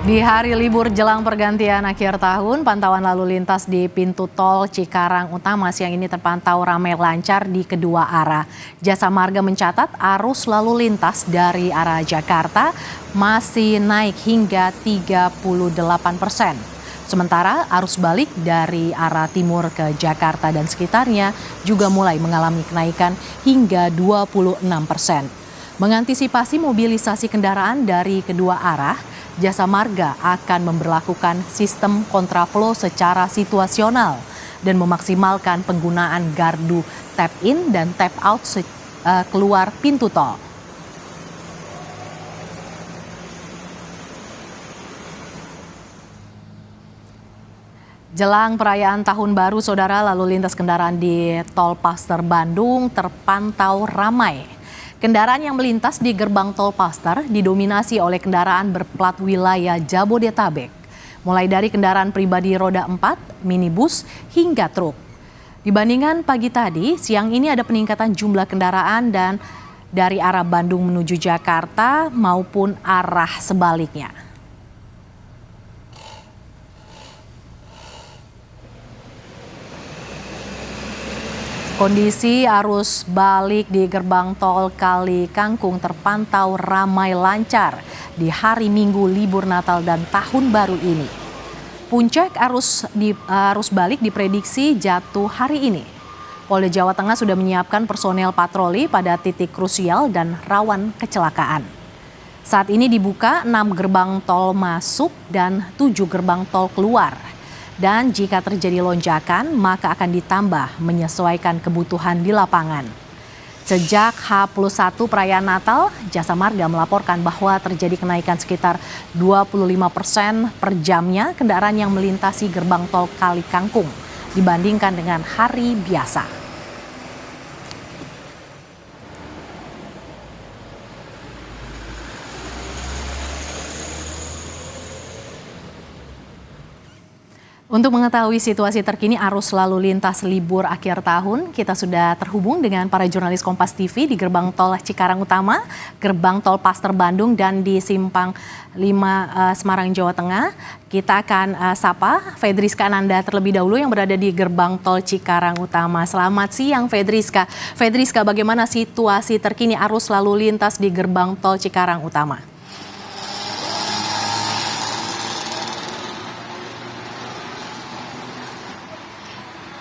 Di hari libur jelang pergantian akhir tahun, pantauan lalu lintas di pintu tol Cikarang Utama siang ini terpantau ramai lancar di kedua arah. Jasa Marga mencatat arus lalu lintas dari arah Jakarta masih naik hingga 38%. Sementara arus balik dari arah timur ke Jakarta dan sekitarnya juga mulai mengalami kenaikan hingga 26%. Mengantisipasi mobilisasi kendaraan dari kedua arah, Jasa Marga akan memberlakukan sistem kontraflow secara situasional dan memaksimalkan penggunaan gardu tap in dan tap out keluar pintu tol. Jelang perayaan Tahun Baru, Saudara, lalu lintas kendaraan di Tol Paster Bandung terpantau ramai. Kendaraan yang melintas di gerbang Tol Paster didominasi oleh kendaraan berplat wilayah Jabodetabek, mulai dari kendaraan pribadi roda 4, minibus, hingga truk. Dibandingkan pagi tadi, siang ini ada peningkatan jumlah kendaraan dan dari arah Bandung menuju Jakarta maupun arah sebaliknya. Kondisi arus balik di gerbang tol Kali Kangkung terpantau ramai lancar di hari Minggu libur Natal dan Tahun Baru ini. Puncak arus balik diprediksi jatuh hari ini. Polda Jawa Tengah sudah menyiapkan personel patroli pada titik krusial dan rawan kecelakaan. Saat ini dibuka 6 gerbang tol masuk dan 7 gerbang tol keluar. Dan jika terjadi lonjakan, maka akan ditambah menyesuaikan kebutuhan di lapangan. Sejak H+1 perayaan Natal, Jasa Marga melaporkan bahwa terjadi kenaikan sekitar 25% per jamnya kendaraan yang melintasi gerbang tol Kali Kangkung dibandingkan dengan hari biasa. Untuk mengetahui situasi terkini arus lalu lintas libur akhir tahun, kita sudah terhubung dengan para jurnalis Kompas TV di gerbang tol Cikarang Utama, gerbang tol Paster Bandung, dan di Simpang 5 Semarang, Jawa Tengah. Kita akan sapa Fedriska Ananda terlebih dahulu yang berada di gerbang tol Cikarang Utama. Selamat siang Fedriska. Fedriska, bagaimana situasi terkini arus lalu lintas di gerbang tol Cikarang Utama?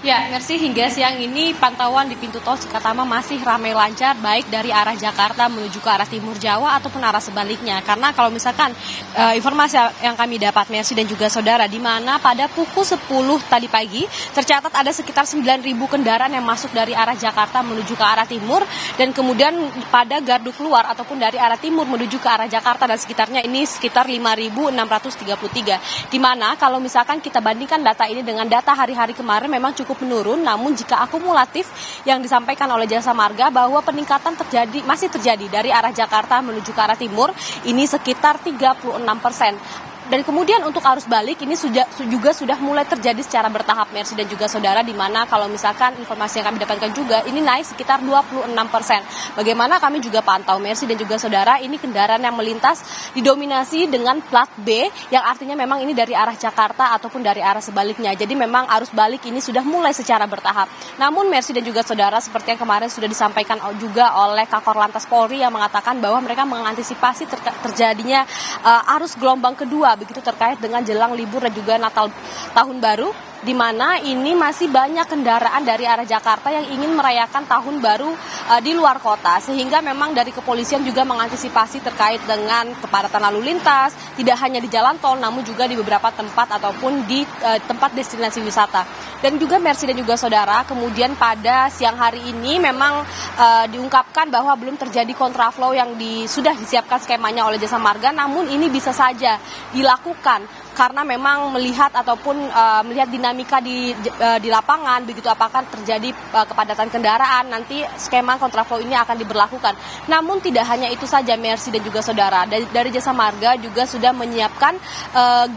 Ya, Mercy, hingga siang ini pantauan di pintu tol Cikatama masih ramai lancar, baik dari arah Jakarta menuju ke arah timur Jawa ataupun arah sebaliknya. Karena kalau misalkan informasi yang kami dapat, Mercy dan juga saudara, di mana pada pukul 10 tadi pagi tercatat ada sekitar 9.000 kendaraan yang masuk dari arah Jakarta menuju ke arah timur, dan kemudian pada gardu keluar ataupun dari arah timur menuju ke arah Jakarta dan sekitarnya ini sekitar 5.633. Di mana kalau misalkan kita bandingkan data ini dengan data hari-hari kemarin memang cukup menurun, namun jika akumulatif yang disampaikan oleh Jasa Marga bahwa peningkatan masih terjadi dari arah Jakarta menuju ke arah timur ini sekitar 36%. Dan kemudian untuk arus balik ini juga sudah mulai terjadi secara bertahap, Mercy dan juga saudara, di mana kalau misalkan informasi yang kami dapatkan juga ini naik sekitar 26%. Bagaimana kami juga pantau, Mercy dan juga saudara, ini kendaraan yang melintas didominasi dengan plat B, yang artinya memang ini dari arah Jakarta ataupun dari arah sebaliknya. Jadi memang arus balik ini sudah mulai secara bertahap. Namun Mercy dan juga saudara, seperti yang kemarin sudah disampaikan juga oleh Kakor Lantas Polri yang mengatakan bahwa mereka mengantisipasi terjadinya arus gelombang kedua begitu terkait dengan jelang libur dan juga Natal Tahun Baru, di mana ini masih banyak kendaraan dari arah Jakarta yang ingin merayakan Tahun Baru di luar kota, sehingga memang dari kepolisian juga mengantisipasi terkait dengan kepadatan lalu lintas, tidak hanya di jalan tol namun juga di beberapa tempat ataupun di tempat destinasi wisata. Dan juga Mercy dan juga saudara, kemudian pada siang hari ini memang diungkapkan bahwa belum terjadi kontraflow yang sudah disiapkan skemanya oleh Jasa Marga, namun ini bisa saja dilakukan karena memang melihat ataupun melihat dinamika di lapangan begitu, apakah terjadi kepadatan kendaraan, nanti skema kontraflow ini akan diberlakukan. Namun tidak hanya itu saja, Mercy dan juga saudara, dari Jasa Marga juga sudah menyiapkan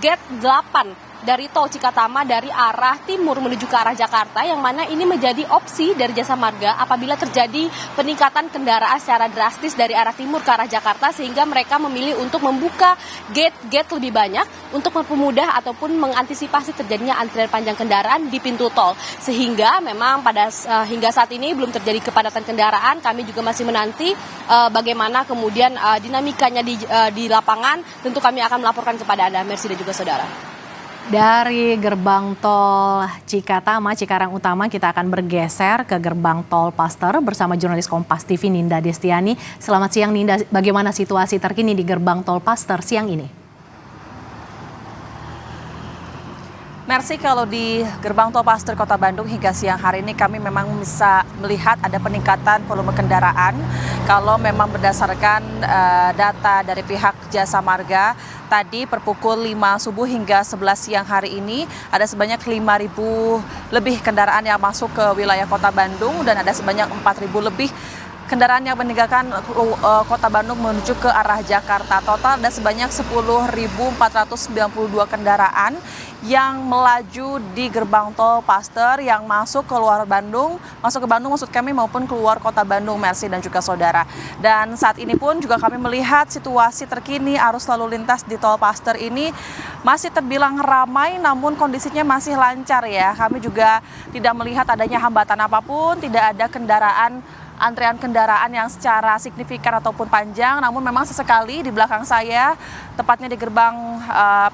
gate 8 dari tol Cikatama dari arah timur menuju ke arah Jakarta, yang mana ini menjadi opsi dari Jasa Marga apabila terjadi peningkatan kendaraan secara drastis dari arah timur ke arah Jakarta, sehingga mereka memilih untuk membuka gate-gate lebih banyak untuk mempermudah ataupun mengantisipasi terjadinya antrian panjang kendaraan di pintu tol. Sehingga memang hingga saat ini belum terjadi kepadatan kendaraan. Kami juga masih menanti bagaimana kemudian dinamikanya di lapangan. Tentu kami akan melaporkan kepada Anda, Mercy dan juga saudara. Dari gerbang tol Cikatama, Cikarang Utama, kita akan bergeser ke gerbang tol Paster bersama jurnalis Kompas TV Ninda Destiani. Selamat siang Ninda, bagaimana situasi terkini di gerbang tol Paster siang ini? Mercy, kalau di gerbang tol Paster Kota Bandung hingga siang hari ini kami memang bisa melihat ada peningkatan volume kendaraan. Kalau memang berdasarkan data dari pihak Jasa Marga, tadi per pukul 5 subuh hingga 11 siang hari ini ada sebanyak 5.000 lebih kendaraan yang masuk ke wilayah Kota Bandung dan ada sebanyak 4.000 lebih kendaraan yang meninggalkan Kota Bandung menuju ke arah Jakarta. Total ada sebanyak 10.492 kendaraan yang melaju di gerbang tol Paster yang masuk ke luar Bandung, masuk ke Bandung maksud kami, maupun keluar Kota Bandung, Mercy dan juga saudara. Dan saat ini pun juga kami melihat situasi terkini arus lalu lintas di tol Paster ini masih terbilang ramai, namun kondisinya masih lancar ya. Kami juga tidak melihat adanya hambatan apapun, tidak ada antrian kendaraan yang secara signifikan ataupun panjang, namun memang sesekali di belakang saya, tepatnya di gerbang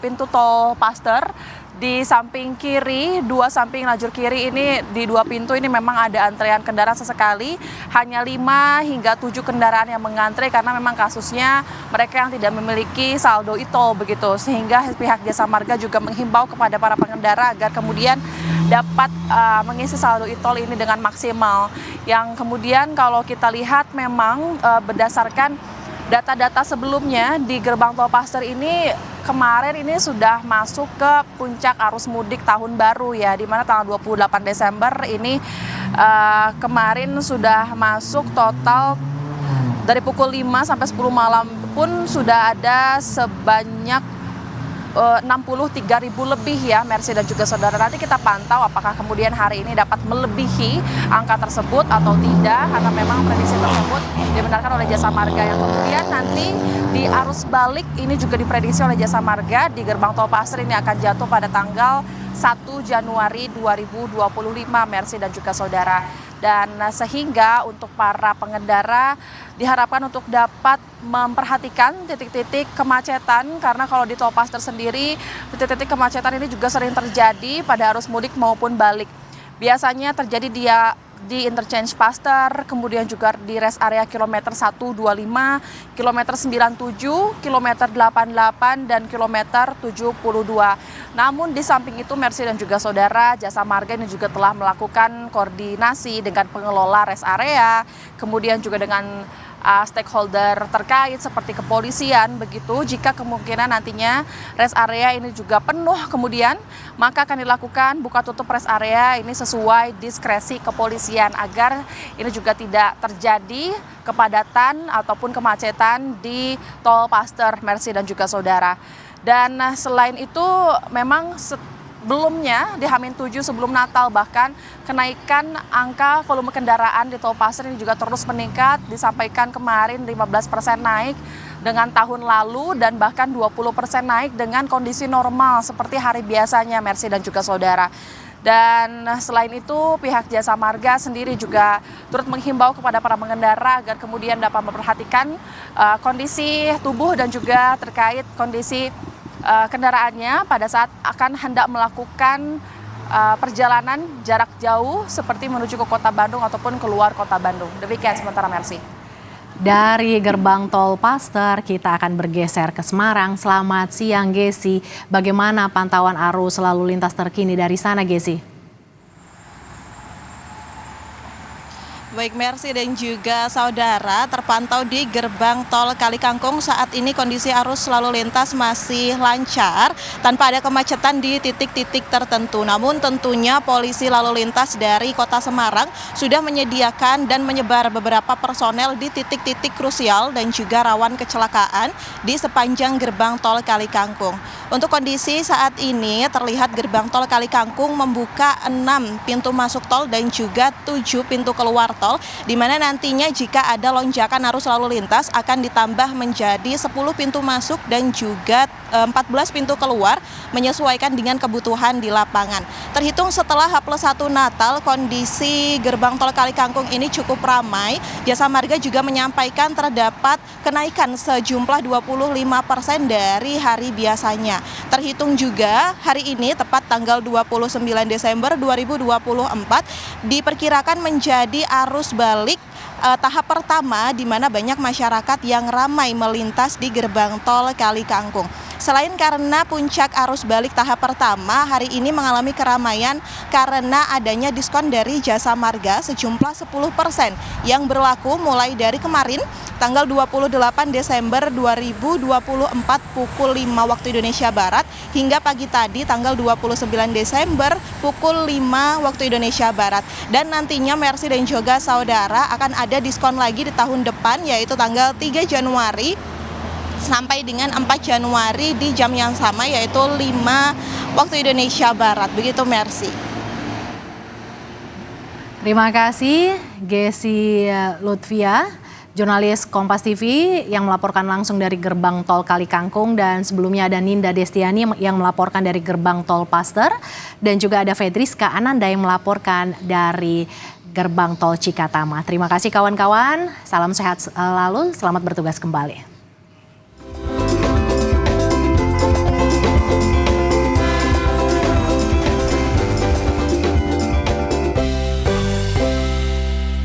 pintu tol Paster, di samping kiri, dua samping lajur kiri ini, di dua pintu ini memang ada antrean kendaraan sesekali, hanya 5 hingga 7 kendaraan yang mengantre karena memang kasusnya mereka yang tidak memiliki saldo e-tol begitu, sehingga pihak Jasa Marga juga menghimbau kepada para pengendara agar kemudian dapat mengisi saldo e-tol ini dengan maksimal. Yang kemudian kalau kita lihat memang berdasarkan data-data sebelumnya di gerbang tol Paster ini kemarin ini sudah masuk ke puncak arus mudik tahun baru ya, di mana tanggal 28 Desember ini kemarin sudah masuk total dari pukul 5 sampai 10 malam pun sudah ada sebanyak 63.000 lebih ya, Mercy dan juga saudara. Nanti kita pantau apakah kemudian hari ini dapat melebihi angka tersebut atau tidak, karena memang prediksi tersebut dibenarkan oleh Jasa Marga. Yang kemudian nanti di arus balik ini juga diprediksi oleh Jasa Marga di gerbang tol Paster ini akan jatuh pada tanggal 1 Januari 2025, Mercy dan juga saudara. Dan sehingga untuk para pengendara diharapkan untuk dapat memperhatikan titik-titik kemacetan, karena kalau di tol Paster sendiri titik-titik kemacetan ini juga sering terjadi pada arus mudik maupun balik. Biasanya terjadi di interchange Paster, kemudian juga di rest area kilometer 125, kilometer 97, kilometer 88, dan kilometer 72. Namun di samping itu, Mercy dan juga saudara, Jasa Marga ini juga telah melakukan koordinasi dengan pengelola rest area, kemudian juga dengan stakeholder terkait seperti kepolisian begitu. Jika kemungkinan nantinya rest area ini juga penuh kemudian, maka akan dilakukan buka tutup rest area ini sesuai diskresi kepolisian agar ini juga tidak terjadi kepadatan ataupun kemacetan di tol Paster, Mercy dan juga saudara. Dan selain itu memang sebelumnya di H-7 sebelum Natal bahkan kenaikan angka volume kendaraan di tol Paster ini juga terus meningkat, disampaikan kemarin 15% naik dengan tahun lalu dan bahkan 20% naik dengan kondisi normal seperti hari biasanya, Mercy dan juga saudara. Dan selain itu pihak Jasa Marga sendiri juga turut menghimbau kepada para pengendara agar kemudian dapat memperhatikan kondisi tubuh dan juga terkait kondisi kendaraannya pada saat akan hendak melakukan perjalanan jarak jauh seperti menuju ke Kota Bandung ataupun keluar Kota Bandung. Demikian sementara, Mercy. Dari gerbang tol Paster kita akan bergeser ke Semarang. Selamat siang Gesi, bagaimana pantauan arus lalu lintas terkini dari sana Gesi? baik Mercy dan juga saudara, terpantau di gerbang tol Kalikangkung saat ini kondisi arus lalu lintas masih lancar tanpa ada kemacetan di titik-titik tertentu. Namun tentunya polisi lalu lintas dari Kota Semarang sudah menyediakan dan menyebar beberapa personel di titik-titik krusial dan juga rawan kecelakaan di sepanjang gerbang tol Kalikangkung. Untuk kondisi saat ini terlihat gerbang tol Kalikangkung membuka 6 pintu masuk tol dan juga 7 pintu keluar tol, di mana nantinya jika ada lonjakan arus lalu lintas akan ditambah menjadi 10 pintu masuk dan juga 14 pintu keluar menyesuaikan dengan kebutuhan di lapangan. Terhitung setelah H+1 Natal, kondisi gerbang tol Kalikangkung ini cukup ramai. Jasa Marga juga menyampaikan terdapat kenaikan sejumlah 25% dari hari biasanya. Terhitung juga hari ini tepat tanggal 29 Desember 2024 diperkirakan menjadi arus balik tahap pertama di mana banyak masyarakat yang ramai melintas di gerbang tol Kalikangkung. Selain karena puncak arus balik tahap pertama, hari ini mengalami keramaian karena adanya diskon dari Jasa Marga sejumlah 10% yang berlaku mulai dari kemarin tanggal 28 Desember 2024 pukul 5 waktu Indonesia Barat hingga pagi tadi tanggal 29 Desember pukul 5 waktu Indonesia Barat. Dan nantinya Mercy dan juga saudara akan ada diskon lagi di tahun depan yaitu tanggal 3 Januari sampai dengan 4 Januari di jam yang sama yaitu 5 waktu Indonesia Barat. Begitu Mercy. Terima kasih Gesi Lutfia, jurnalis Kompas TV yang melaporkan langsung dari gerbang tol Kalikangkung, dan sebelumnya ada Ninda Destiani yang melaporkan dari gerbang tol Paster, dan juga ada Fedriska Ananda yang melaporkan dari gerbang tol Cikatama. Terima kasih kawan-kawan, salam sehat selalu, selamat bertugas kembali.